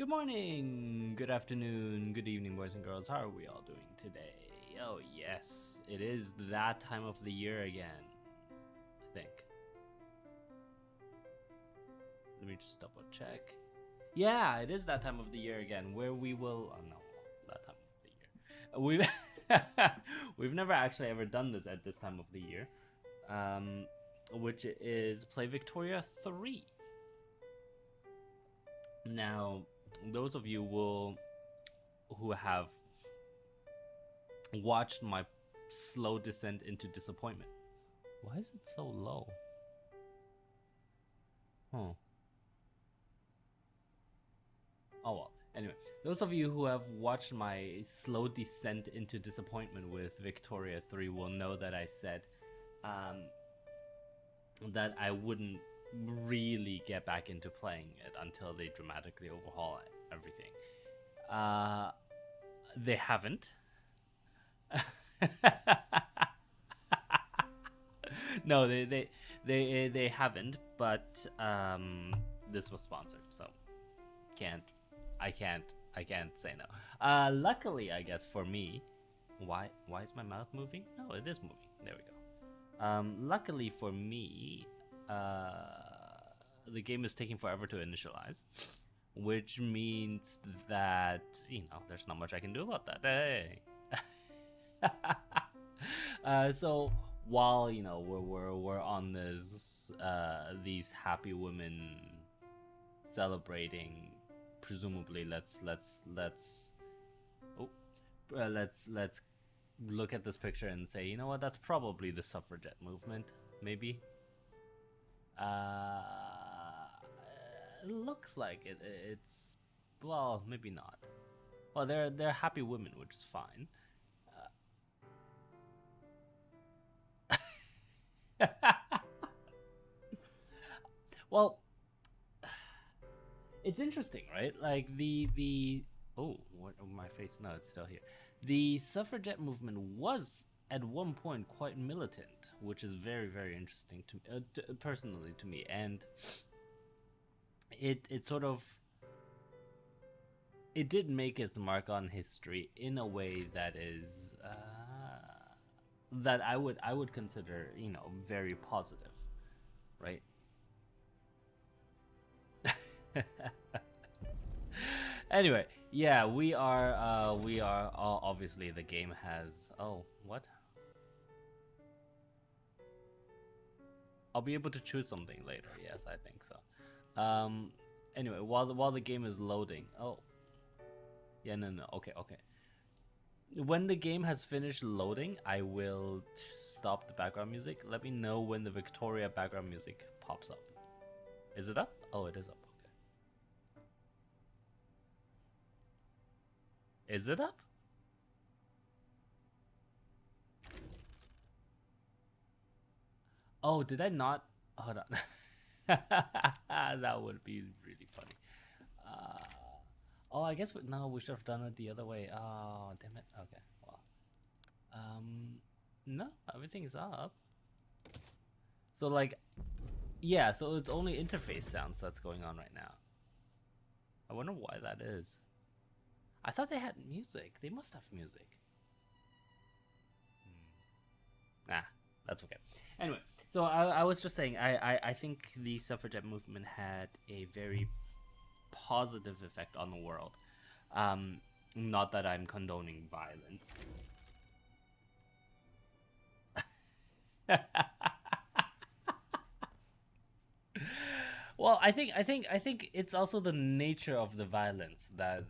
Good morning, good afternoon, good evening, boys and girls. How are we all doing today? Oh, yes, it is that time of the year again, I think. Let me just double check. Yeah, it is that time of the year again, where we will. Oh no, that time of the year. We've never actually ever done this at this time of the year, which is play Victoria 3. Now, those of you who have watched my slow descent into disappointment. Why is it so low? Huh. Oh well. Anyway, those of you who have watched my slow descent into disappointment with Victoria 3 will know that I said that I wouldn't really get back into playing it until they dramatically overhaul everything. They haven't. No, they haven't, but this was sponsored, so I can't say no. Luckily, I guess for me, why is my mouth moving? No, it is moving. There we go. Luckily for me, the game is taking forever to initialize, which means that there's not much I can do about that. Hey. So while we're on this these happy women celebrating, presumably let's look at this picture and say, you know what, that's probably the suffragette movement, maybe. It looks like it's, well, maybe not. Well, they're happy women, which is fine. Well, it's interesting, right? Like the oh, what, my face? No, it's still here. The suffragette movement was at one point quite militant, which is very, very interesting personally to me, and it sort of it did make its mark on history in a way that is that I would consider very positive, right? Anyway, yeah, we are obviously the game has. Oh, what? I'll be able to choose something later. Yes, I think so. Anyway, while the game is loading. Oh. Yeah, no. Okay. When the game has finished loading, I will stop the background music. Let me know when the Victoria background music pops up. Is it up? Oh, it is up. Okay. Is it up? Oh, did I not? Hold on. That would be really funny. Oh, I guess we should have done it the other way. Oh, damn it. Okay, well. No, everything is up. So, like, yeah, so it's only interface sounds that's going on right now. I wonder why that is. I thought they had music. They must have music. Nah, that's okay. Anyway, so I was just saying, I think the suffragette movement had a very positive effect on the world. Not that I'm condoning violence. Well, I think it's also the nature of the violence that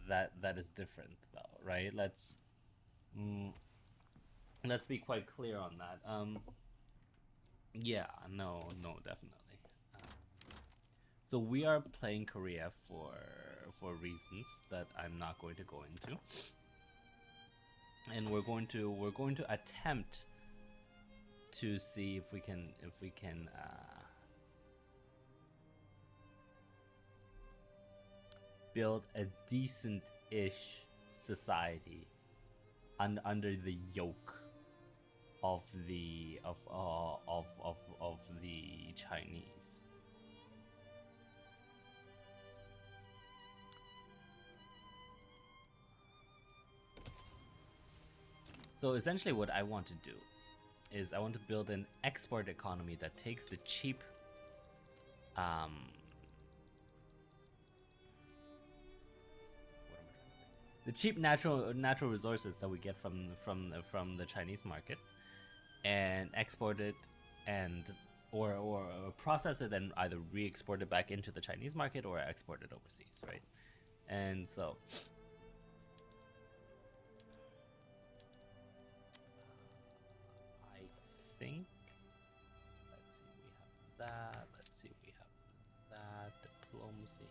is different, though, right? Let's be quite clear on that. Yeah, no, definitely. So we are playing Korea for reasons that I'm not going to go into, and we're going to attempt to see if we can build a decent-ish society under the yoke of the Chinese. So essentially what I want to do is I want to build an export economy that takes the cheap what am I trying to say? The cheap natural resources that we get from the Chinese market and export it and or process it and either re-export it back into the Chinese market or export it overseas, right? And so I think, let's see, we have that. Let's see, we have that. Diplomacy.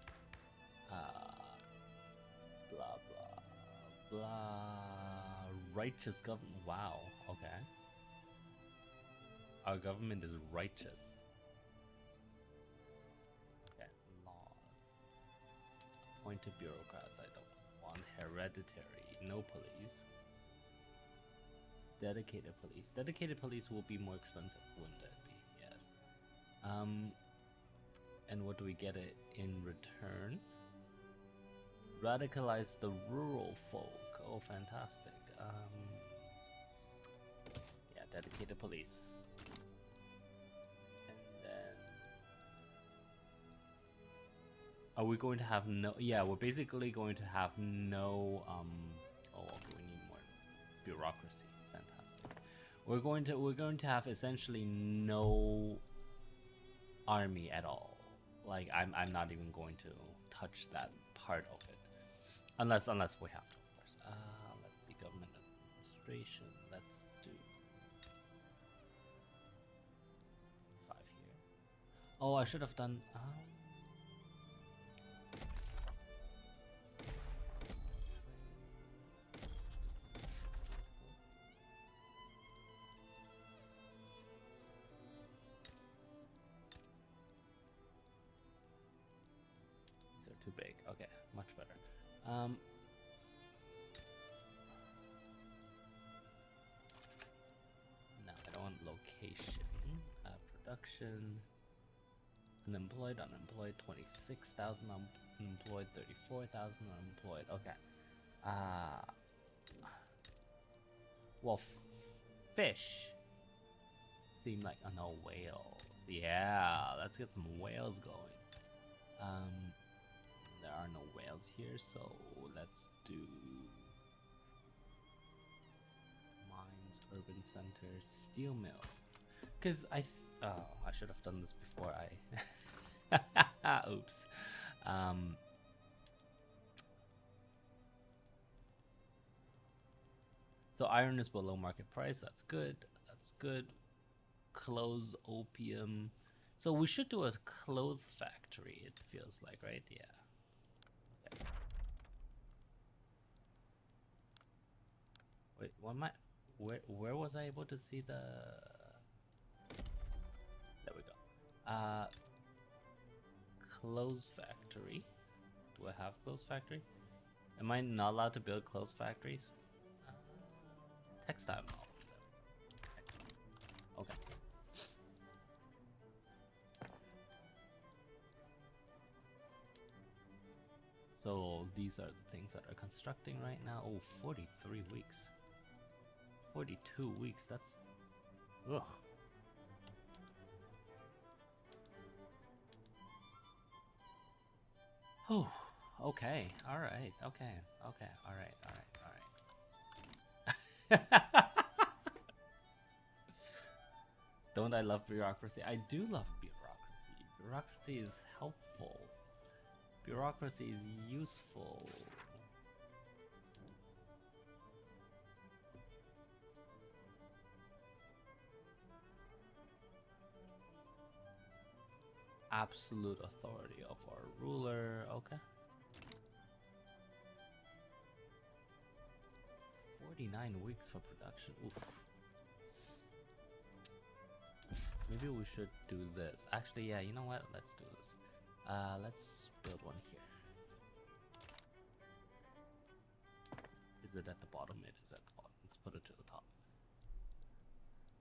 Blah blah blah. Righteous government. Wow. Okay. Our government is righteous. Okay. Laws. Appointed bureaucrats. I don't want hereditary. No police. Dedicated police. Dedicated police will be more expensive, wouldn't it be? Yes. And what do we get it in return? Radicalize the rural folk. Oh, fantastic. Yeah, dedicated police. And then, are we going to have no? Yeah, we're basically going to have no. Oh, okay, we need more bureaucracy. Fantastic. We're going to have essentially no army at all. Like I'm not even going to touch that part of it, unless we have to, of course. Let's see, government administration. Let's do 5 here. Oh, I should have done. Too big. Okay, much better. No, I don't want location. Production. Unemployed, 26,000 unemployed, 34,000 unemployed. Okay. Well, fish seem like no whales. Yeah, let's get some whales going. There are no whales here, so let's do mines, urban center, steel mill. Because I should have done this before I. Oops. So iron is below market price. That's good. That's good. Clothes, opium. So we should do a clothes factory. It feels like, right? Yeah. Wait, what am I? Where was I able to see the? There we go. Clothes factory. Do I have clothes factory? Am I not allowed to build clothes factories? Textile mall. Okay. So these are the things that are constructing right now. Oh, 43 weeks. 42 weeks, that's... Ugh. Oh, okay, alright, okay, alright. Don't I love bureaucracy? I do love bureaucracy. Bureaucracy is helpful. Bureaucracy is useful. Absolute authority of our ruler. Okay. 49 weeks for production. Oof. Maybe we should do this. Actually, yeah, you know what? Let's do this. Let's build one here. Is it at the bottom? It is at the bottom. Let's put it to the top.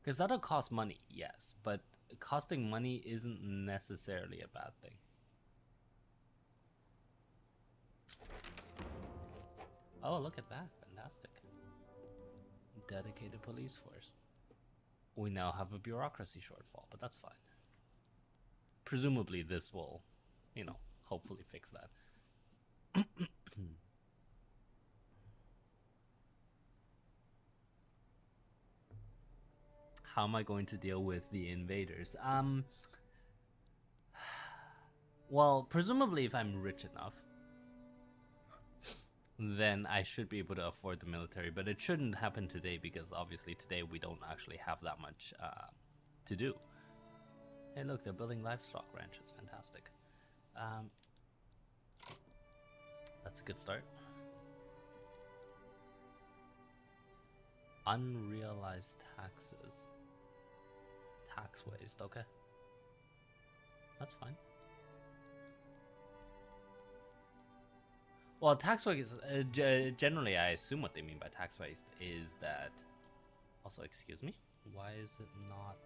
Because that'll cost money, yes, but costing money isn't necessarily a bad thing. Oh, look at that. Fantastic. dedicated police force. We now have a bureaucracy shortfall, but that's fine. Presumably this will, hopefully fix that. How am I going to deal with the invaders? Well, presumably if I'm rich enough, then I should be able to afford the military, but it shouldn't happen today because obviously today we don't actually have that much to do. Hey look, they're building livestock ranches, fantastic. That's a good start. Unrealized taxes. Tax waste, okay. That's fine. Well, tax waste, generally I assume what they mean by tax waste is that... Also, excuse me? Why is it not...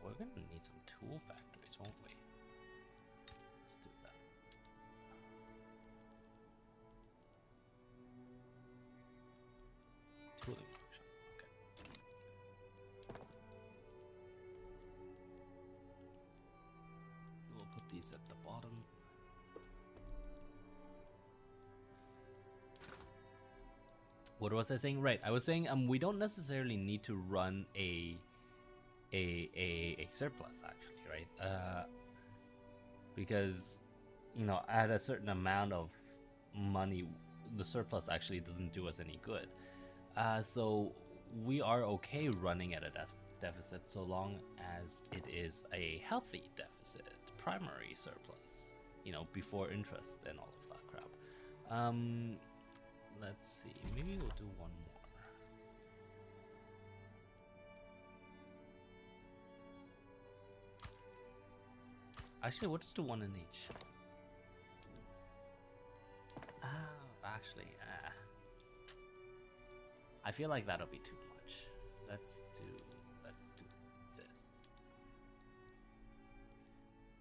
We're gonna need some tool factories, won't we? Let's do that. Tooling workshop, okay. We'll put these at the bottom. What was I saying? Right, I was saying we don't necessarily need to run a surplus actually, right? Because at a certain amount of money, the surplus actually doesn't do us any good. So we are okay running at a deficit so long as it is a healthy deficit, primary surplus, before interest and all of that crap. Let's see, maybe we'll do one more. Actually, we'll just do one in each. Actually, I feel like that'll be too much. Let's do this.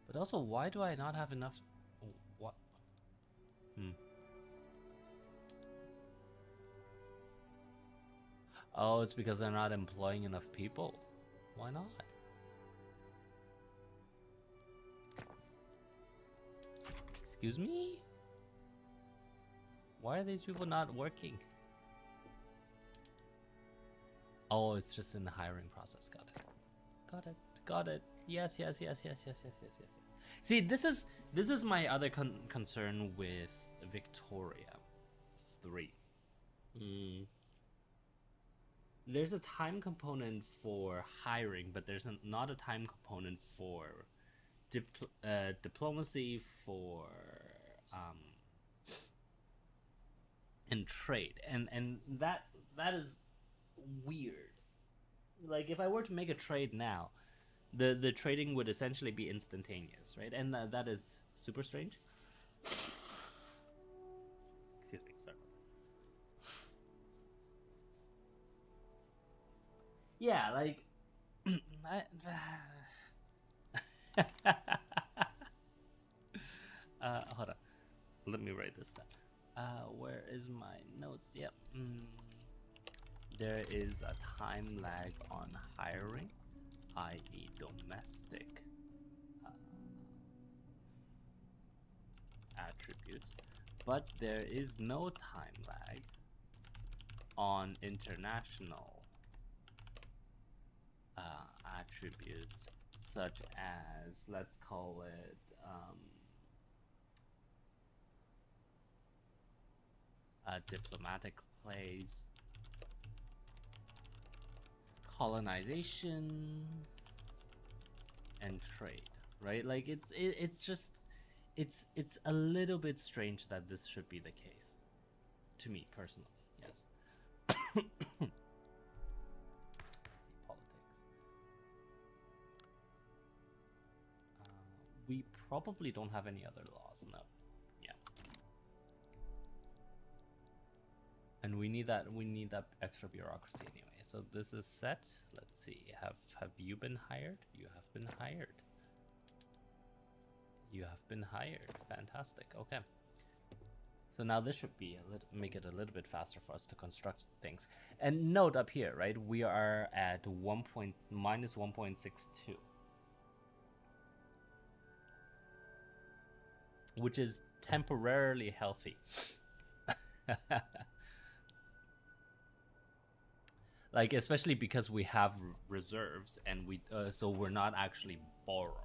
But also, why do I not have enough? What? Oh, it's because they're not employing enough people. Why not? Excuse me? Why are these people not working? Oh, it's just in the hiring process. Got it. Got it. Got it. Yes. See, this is my other concern with Victoria 3. There's a time component for hiring, but there's not a time component for diplomacy, for and trade, and that is weird. Like if I were to make a trade now, the trading would essentially be instantaneous, right? And that is super strange. Excuse me, sorry. Yeah, like hold on. Let me write this down. Where is my notes? Yep. There is a time lag on hiring, i.e. domestic attributes, but there is no time lag on international attributes, such as, let's call it diplomatic plays, colonization, and trade, right? Like it's just it's a little bit strange that this should be the case, to me personally. Yes. Let's see, politics. We probably don't have any other laws, no. Yeah. And we need that extra bureaucracy anyway, so this is set. Let's see. Have you been hired? You have been hired. You have been hired. Fantastic. Okay. So now this should be make it a little bit faster for us to construct things. And note up here, right? We are at minus 1.62, which is temporarily healthy. Like, especially because we have reserves and so we're not actually borrowing.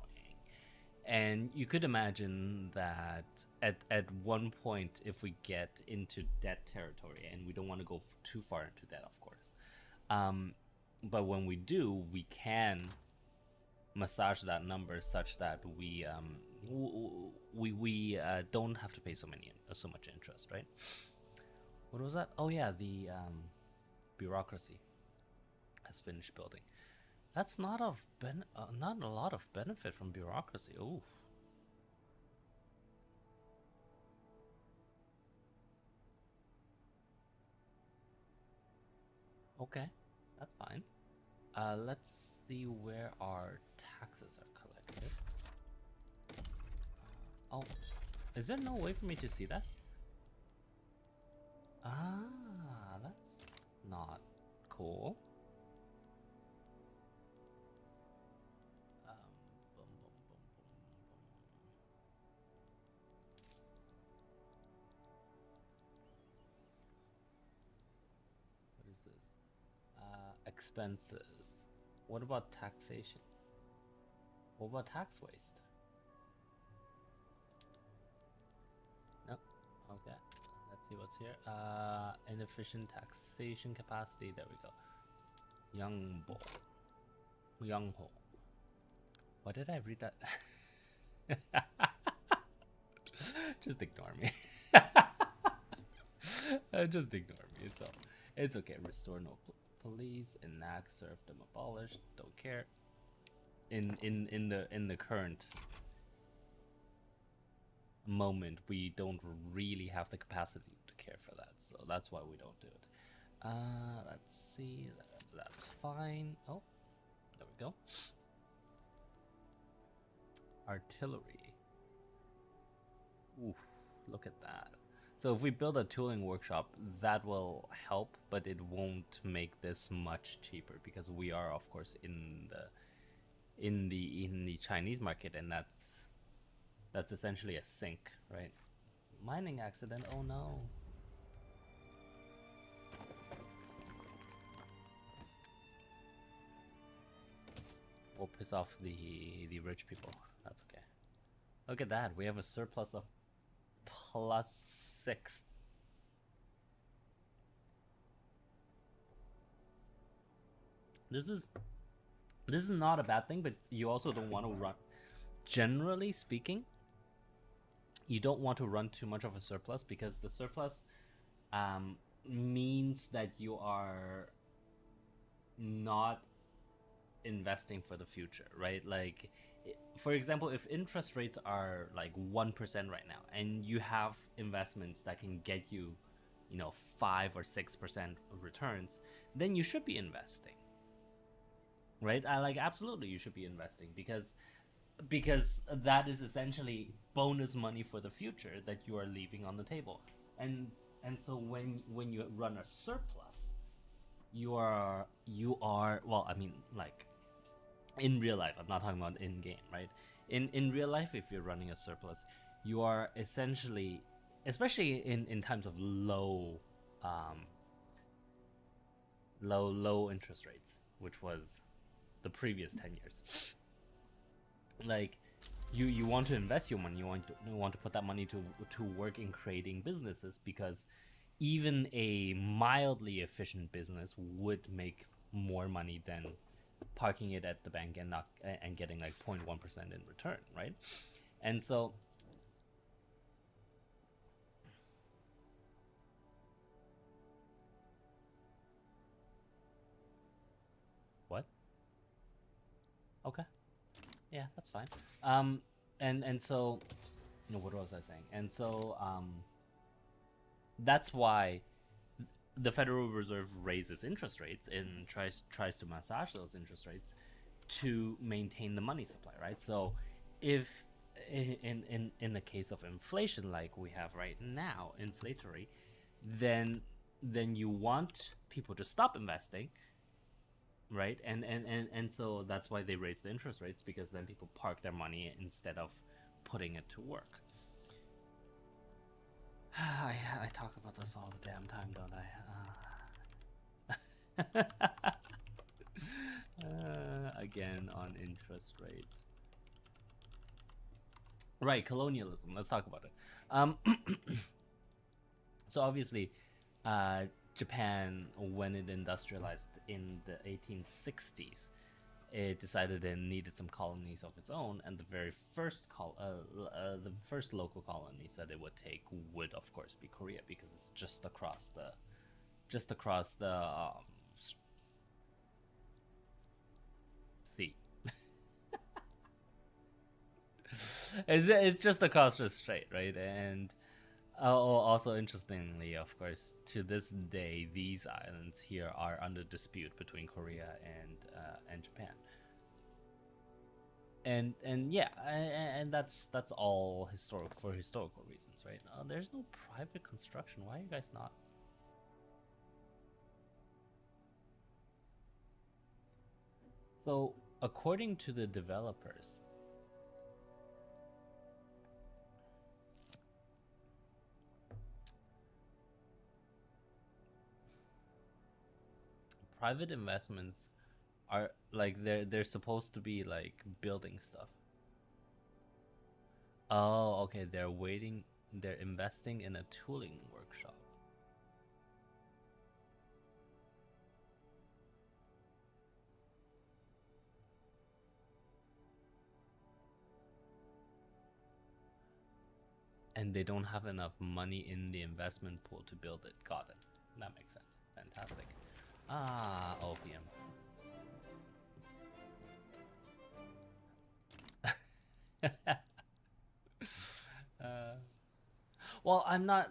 And you could imagine that at one point, if we get into debt territory, and we don't want to go too far into debt, of course, but when we do, we can massage that number such that we don't have to pay so much interest, right? What was that? Oh yeah, the bureaucracy has finished building. That's not not a lot of benefit from bureaucracy. Oof. Okay, that's fine. Let's see where our taxes are collected. Oh, is there no way for me to see that? Ah, that's not cool. Boom, boom, boom, boom, boom. What is this? Expenses. What about taxation? What about tax waste? No. Okay. Let's see what's here. Inefficient taxation capacity. There we go. Young Ho. Why did I read that? Just ignore me. Just ignore me. It's okay. Restore no police. Enact. Serve them. Abolish. Don't care. In the current moment, we don't really have the capacity to care for that, so that's why we don't do it. Let's see. That's fine. Oh, there we go. Artillery. Oof, look at that. So if we build a tooling workshop, that will help, but it won't make this much cheaper because we are, of course, in the Chinese market, and that's essentially a sink, right? Mining accident. Oh no. We'll piss off the rich people. That's okay. Look at that. We have a surplus of +6. This is not a bad thing, but you also don't want to run. Generally speaking, you don't want to run too much of a surplus because the surplus means that you are not investing for the future, right? Like, for example, if interest rates are like 1% right now and you have investments that can get you, 5 or 6% returns, then you should be investing, right? Absolutely you should be investing because that is essentially bonus money for the future that you are leaving on the table. And so when you run a surplus, you are well, I mean, like, in real life, I'm not talking about in game, right? In real life, if you're running a surplus, you are essentially, especially in times of low interest rates, which was the previous 10 years, like, you want to invest your money, you want to put that money to work in creating businesses, because even a mildly efficient business would make more money than parking it at the bank and getting like 0.1% in return, right? And so what? Okay. Yeah, that's fine. And so, no, what was I saying? And so, that's why the Federal Reserve raises interest rates and tries to massage those interest rates to maintain the money supply, right? So if in the case of inflation like we have right now, inflationary, then you want people to stop investing, right? And so that's why they raise the interest rates, because then people park their money instead of putting it to work. I talk about this all the damn time, don't I? Again on interest rates. Right, colonialism. Let's talk about it. So obviously, Japan, when it industrialized in the 1860s, it decided it needed some colonies of its own, and the very first the first local colonies that it would take would, of course, be Korea, because it's just across the sea. It's just across the strait, right? And also interestingly, of course, to this day, these islands here are under dispute between Korea and Japan. And yeah, and that's all historical reasons, right? There's no private construction. Why are you guys not? So according to the developers, private investments are like they're supposed to be like building stuff. Oh, okay. They're investing in a tooling workshop. And they don't have enough money in the investment pool to build it. Got it. That makes sense. Fantastic. Ah, opium. uh, well, I'm not.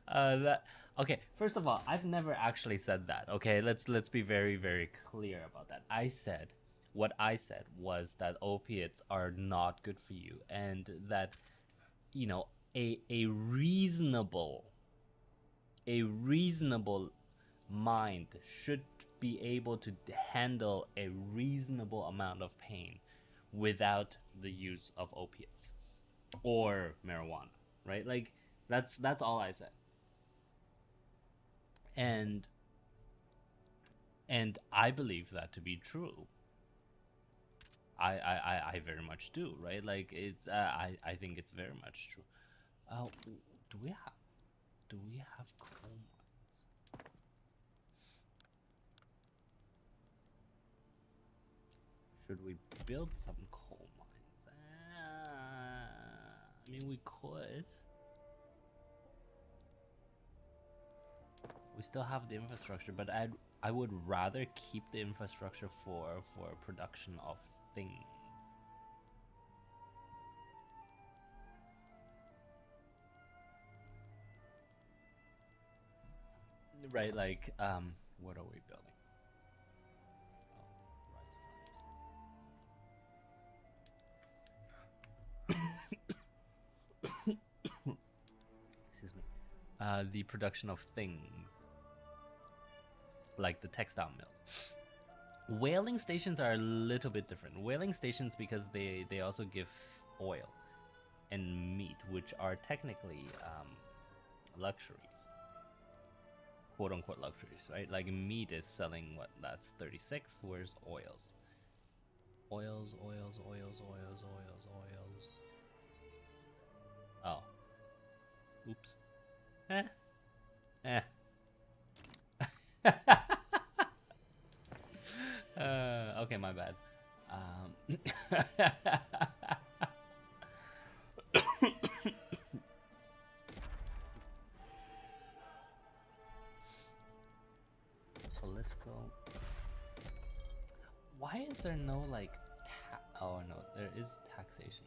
That okay. First of all, I've never actually said that. Okay, let's be very clear about that. What I said was that opiates are not good for you, and that you know a reasonable mind should be able to handle a reasonable amount of pain without the use of opiates or marijuana, right? Like that's all I said. And I believe that to be true. I very much do, right? Like it's I think it's very much true. Do we have coal mines? Should we build some coal mines? I mean, we could. We still have the infrastructure, but I would rather keep the infrastructure for production of things. Right, like what are we building? Excuse me. The production of things, like the textile mills. Whaling stations are a little bit different. Whaling stations, because they also give oil and meat, which are technically luxuries, quote unquote luxuries, right? Like meat is selling what? That's 36. Where's oils? Oils. Oh, oops. Eh. Okay, my bad. Political. Why is there no like? Oh no, there is taxation,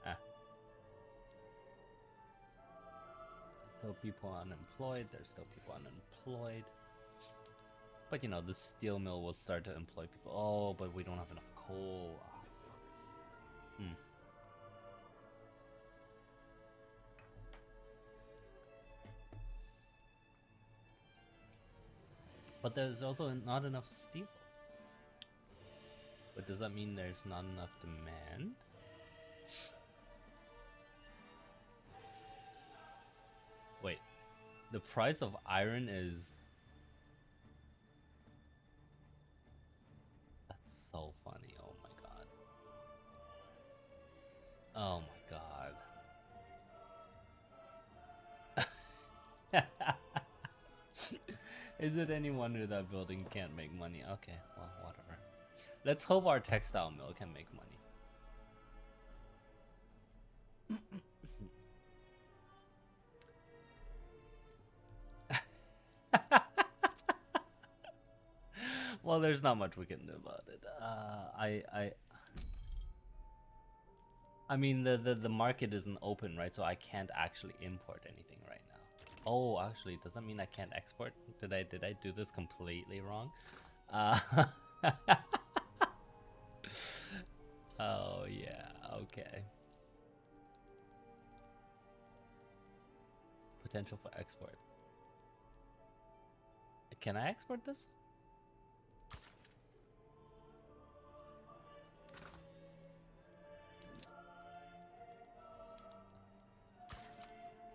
isn't still people unemployed. There's still people unemployed. But you know, the steel mill will start to employ people. Oh, but we don't have enough coal. Ah, fuck. But there's also not enough steel. But does that mean there's not enough demand? Wait, the price of iron is... That's so funny, oh my god. Oh my god. Is it any wonder that building can't make money? Okay, well, whatever. Let's hope our textile mill can make money. Well, there's not much we can do about it. I mean, the market isn't open, right? So I can't actually import anything right now. Oh, actually, does that mean I can't export? Did I do this completely wrong? Oh yeah, okay. Potential for export. Can I export this?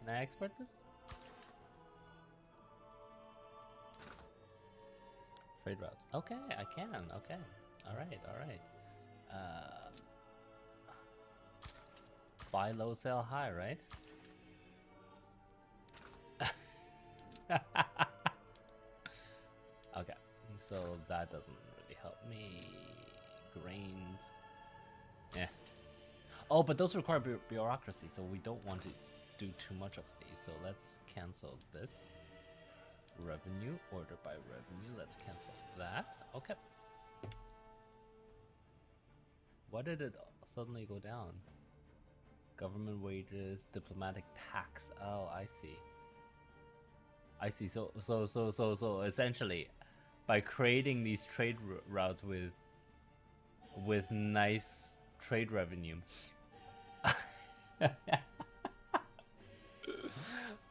Can I export this? Trade routes. Okay, I can. Okay. Alright, alright. Buy low, sell high, right? Okay, so that doesn't really help me. Grains. Yeah. Oh, but those require bureaucracy, so we don't want to do too much of these. So let's cancel this. Revenue, order by revenue. Let's cancel that. Okay. Why did it suddenly go down? Government wages, diplomatic tax. Oh, I see. I see. So essentially, by creating these trade routes with nice trade revenue.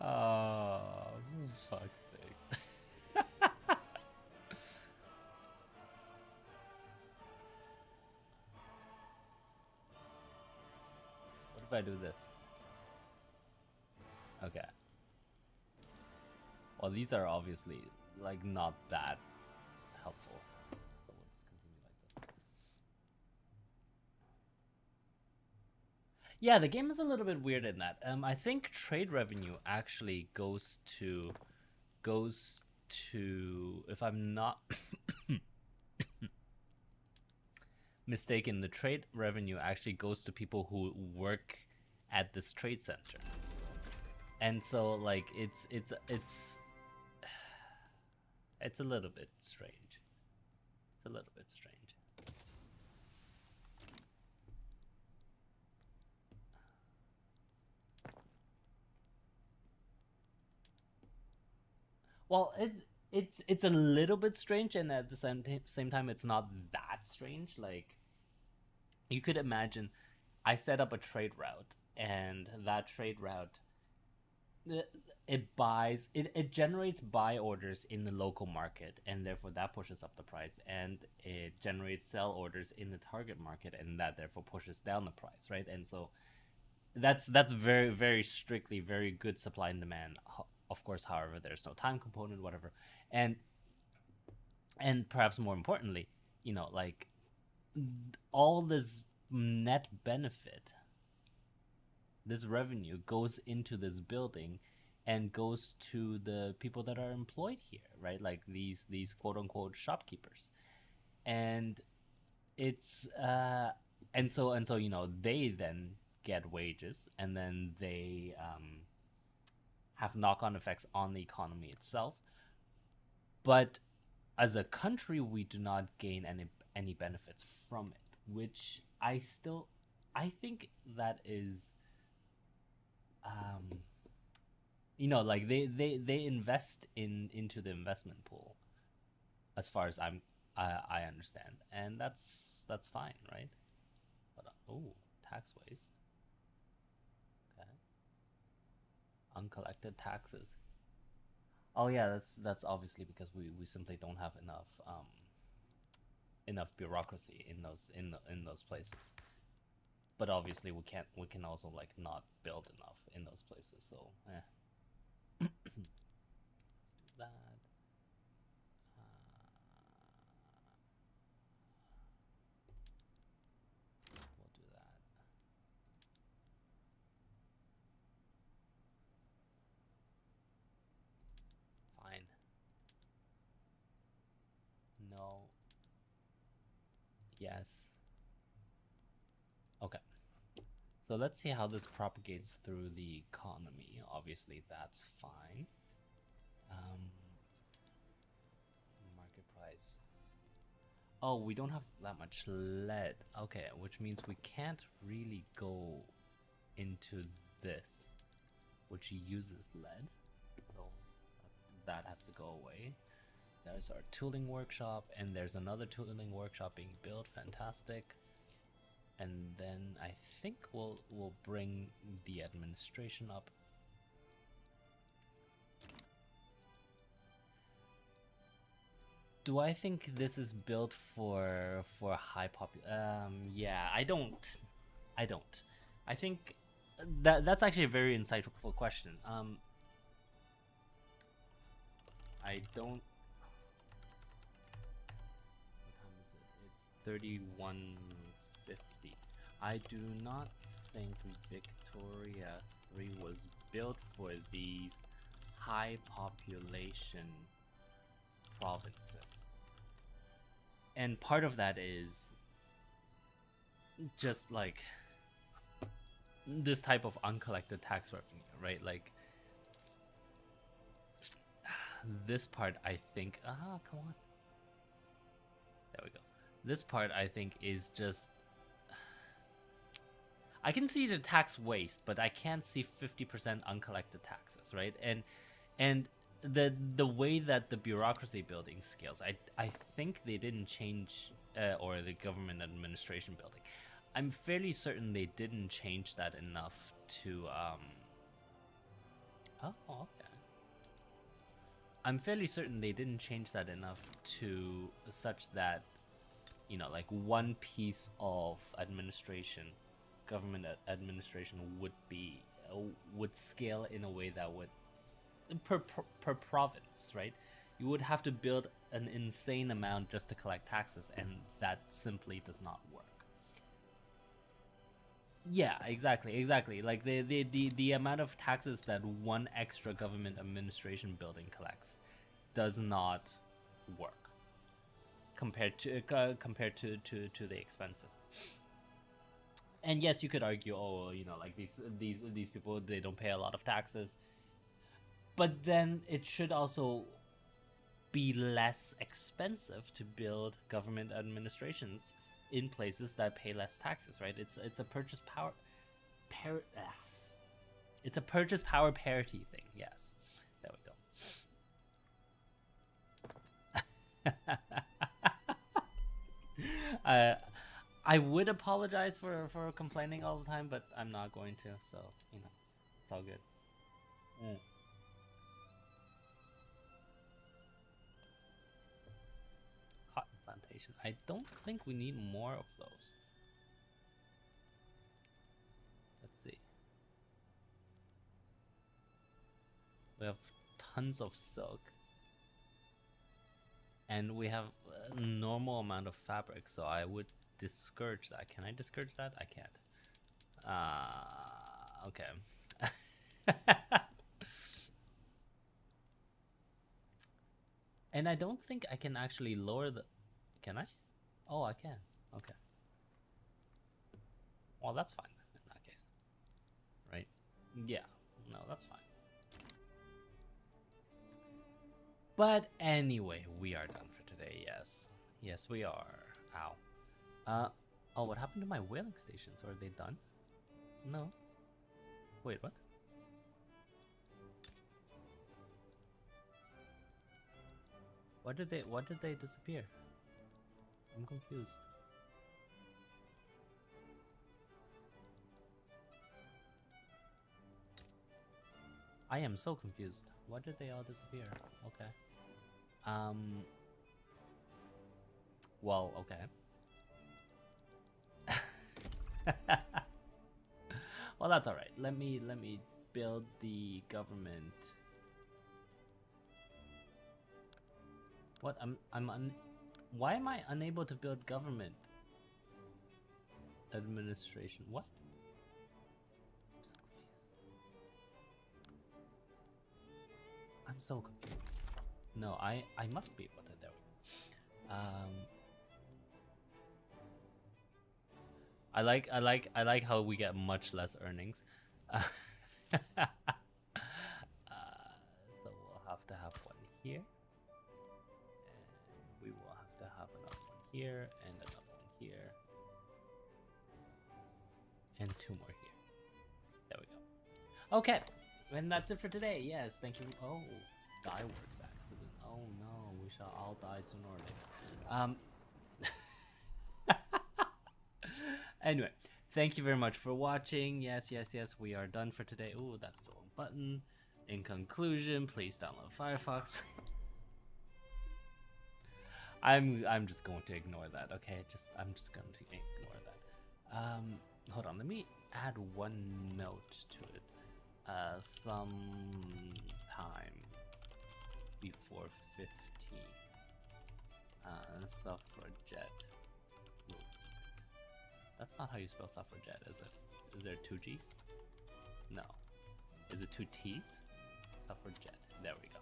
Oh, fuck sakes. What if I do this? Okay. Well, these are obviously like not that helpful. So we'll just continue like this. Yeah, the game is a little bit weird in that. I think trade revenue actually goes to, if I'm not mistaken, the trade revenue actually goes to people who work at this trade center. And so like it's a little bit strange. It's a little bit strange. Well, it's a little bit strange, and at the same time, it's not that strange. Like, you could imagine, I set up a trade route, and that trade route, it generates buy orders in the local market, and therefore that pushes up the price, and it generates sell orders in the target market, and that therefore pushes down the price, right? And so that's very, very strictly very good supply and demand. Of course, however, there's no time component, whatever, and perhaps more importantly, you know, like all this net benefit, this revenue goes into this building and goes to the people that are employed here, right? Like these quote unquote shopkeepers, and it's and so you know, they then get wages, and then they have knock-on effects on the economy itself. But as a country, we do not gain any benefits from it, which I think that is You know, like they invest into the investment pool, as far as I understand, and that's fine, right? But oh, tax waste. Okay, uncollected taxes. Oh yeah, that's obviously because we simply don't have enough bureaucracy in those places. But obviously we can also like not build enough in those places. So that we'll do that. Fine. No. Yes. Okay. So let's see how this propagates through the economy. Obviously, that's fine. Market price. Oh, we don't have that much lead. Okay, which means we can't really go into this, which uses lead. So that has to go away. There's our tooling workshop, and there's another tooling workshop being built. Fantastic. And then I think we'll bring the administration up. Do I think this is built for high yeah, I don't. I think that's actually a very insightful question. I don't. What time is it? It's 31:50. I do not think Victoria 3 was built for these high population provinces. And part of that is just like this type of uncollected tax revenue, right? Like this part I think come on. There we go. This part I think is just I can see the tax waste, but I can't see 50% uncollected taxes, right? And the way that the bureaucracy building scales, I think they didn't change or the government administration building. I'm fairly certain they didn't change that enough to oh, okay. I'm fairly certain they didn't change that enough to such that, you know, like one piece of administration, government administration would scale in a way that would per province, right? You would have to build an insane amount just to collect taxes, and that simply does not work. Yeah, exactly. Like the amount of taxes that one extra government administration building collects does not work compared to the expenses. And yes, you could argue, oh, you know, like these people, they don't pay a lot of taxes, but then it should also be less expensive to build government administrations in places that pay less taxes, right? It's a purchase power it's a purchase power parity thing. Yes, there we go. I would apologize for complaining all the time, but I'm not going to. So you know, it's all good. Mm. Cotton plantation. I don't think we need more of those. Let's see. We have tons of silk, and we have a normal amount of fabric. So I would discourage that. Can I discourage that? I can't. Okay. And I don't think I can actually lower the... Can I? Oh, I can. Okay. Well, that's fine in that case. Right? Yeah. No, that's fine. But anyway, we are done for today, yes. Yes, we are. Ow. Oh, what happened to my whaling stations? Are they done? No. Wait, what? Why did they disappear? I'm confused. I am so confused. Why did they all disappear? Okay. Well, okay. Well, that's all right. Let me build the government. What? Why am I unable to build government administration? What? I'm so confused. No, I must be able to. There we go. I like how we get much less earnings. So we'll have to have one here, and we will have to have another one here, and another one here, and two more here. There we go. Okay, and that's it for today. Yes, thank you. Oh, Dieworks accident. Oh no, we shall all die sooner or later. Anyway, thank you very much for watching. Yes, we are done for today. Ooh, that's the wrong button. In conclusion, please download Firefox. I'm just going to ignore that, okay? I'm just going to ignore that. Hold on, let me add one note to it. Sometime before 15. Suffragette. That's not how you spell suffragette, is it? Is there two G's? No. Is it two T's? Suffragette. There we go.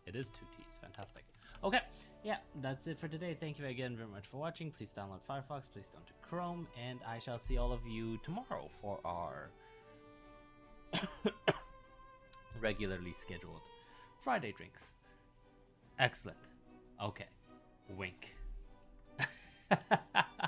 It is two T's. Fantastic. Okay. Yeah, that's it for today. Thank you again very much for watching. Please download Firefox. Please don't do Chrome. And I shall see all of you tomorrow for our regularly scheduled Friday drinks. Excellent. Okay. Wink.